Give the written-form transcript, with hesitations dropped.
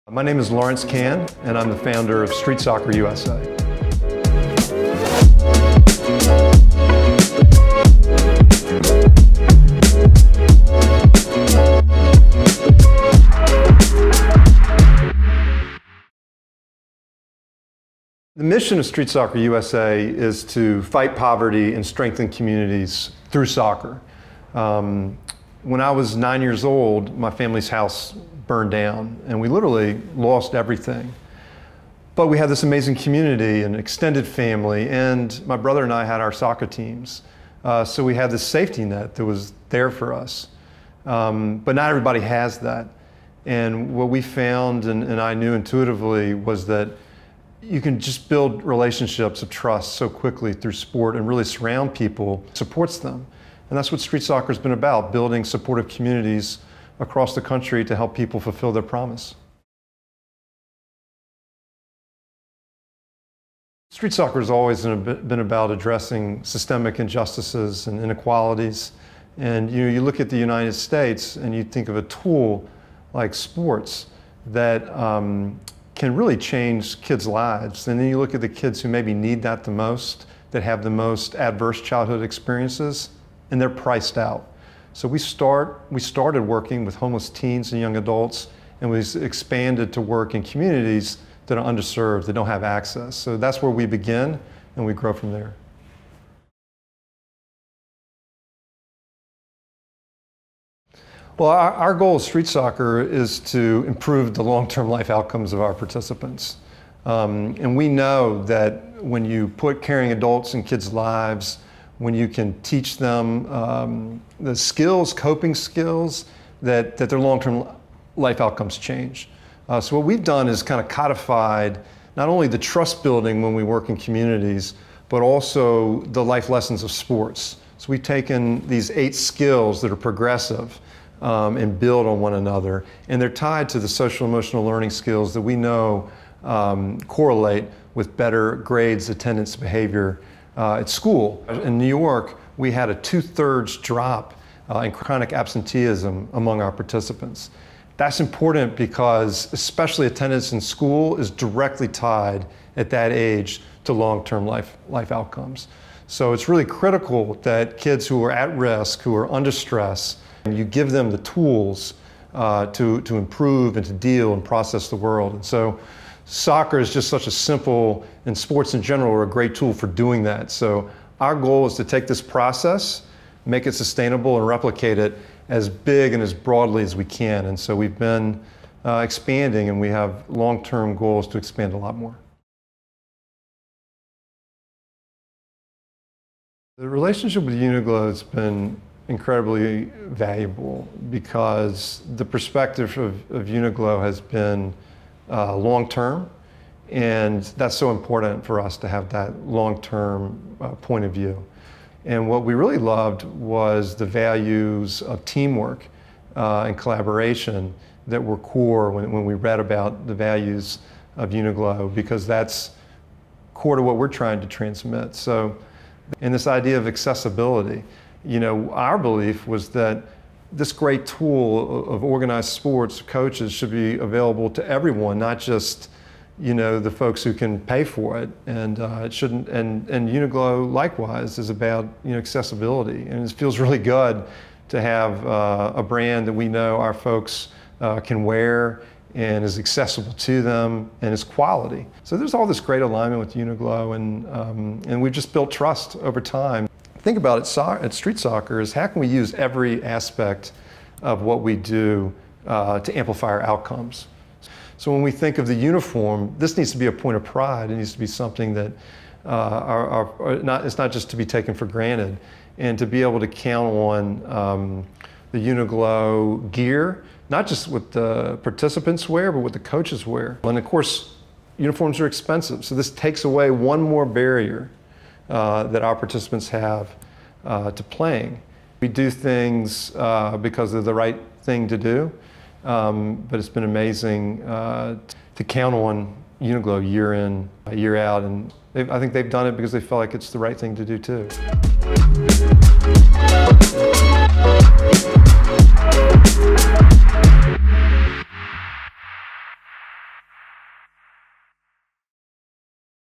My name is Lawrence Cann, and I'm the founder of Street Soccer USA. The mission of Street Soccer USA is to fight poverty and strengthen communities through soccer. When I was 9 years old, my family's house burned down, and we literally lost everything. But we had this amazing community, an extended family, and my brother and I had our soccer teams. So we had this safety net that was there for us. But not everybody has that. And what we found, and I knew intuitively, was that you can just build relationships of trust so quickly through sport and really surround people, supports them. And that's what street soccer has been about, building supportive communities across the country to help people fulfill their promise. Street soccer has always been about addressing systemic injustices and inequalities. And you look at the United States and you think of a tool like sports that can really change kids' lives. And then you look at the kids who maybe need that the most, that have the most adverse childhood experiences, and they're priced out. So we started working with homeless teens and young adults, and we expanded to work in communities that are underserved, that don't have access. So that's where we begin, and we grow from there. Well, our goal of street soccer is to improve the long-term life outcomes of our participants. And we know that when you put caring adults in kids' lives, when you can teach them the skills, coping skills, that their long-term life outcomes change. So what we've done is kind of codified not only the trust building when we work in communities, but also the life lessons of sports. So we've taken these 8 skills that are progressive and build on one another, and they're tied to the social emotional learning skills that we know correlate with better grades, attendance, behavior at school. In New York, we had a 2/3 drop in chronic absenteeism among our participants. That's important because especially attendance in school is directly tied at that age to long-term life outcomes. So it's really critical that kids who are at risk, who are under stress, you give them the tools to improve and to deal and process the world. And so soccer is just such a simple, and sports in general are a great tool for doing that. So our goal is to take this process, make it sustainable, and replicate it as big and as broadly as we can. And so we've been expanding, and we have long-term goals to expand a lot more. The relationship with Uniglo has been incredibly valuable because the perspective of Uniglo has been long-term, and that's so important for us to have that long-term point of view. And what we really loved was the values of teamwork and collaboration that were core when we read about the values of Uniglo, because that's core to what we're trying to transmit. So, and this idea of accessibility, our belief was that this great tool of organized sports coaches should be available to everyone, not just the folks who can pay for it. And it shouldn't. And Uniglo likewise is about accessibility, and it feels really good to have a brand that we know our folks can wear and is accessible to them and is quality. So there's all this great alignment with Uniglo, and we've just built trust over time. Think about it at street soccer is how can we use every aspect of what we do to amplify our outcomes. So when we think of the uniform, this needs to be a point of pride. It needs to be something that it's not just to be taken for granted, and to be able to count on the Uniglo gear, not just what the participants wear, but what the coaches wear. And of course, uniforms are expensive, so this takes away one more barrier that our participants have to playing. We do things because they're the right thing to do, but it's been amazing to count on Uniglo year in, year out, and I think they've done it because they feel like it's the right thing to do too.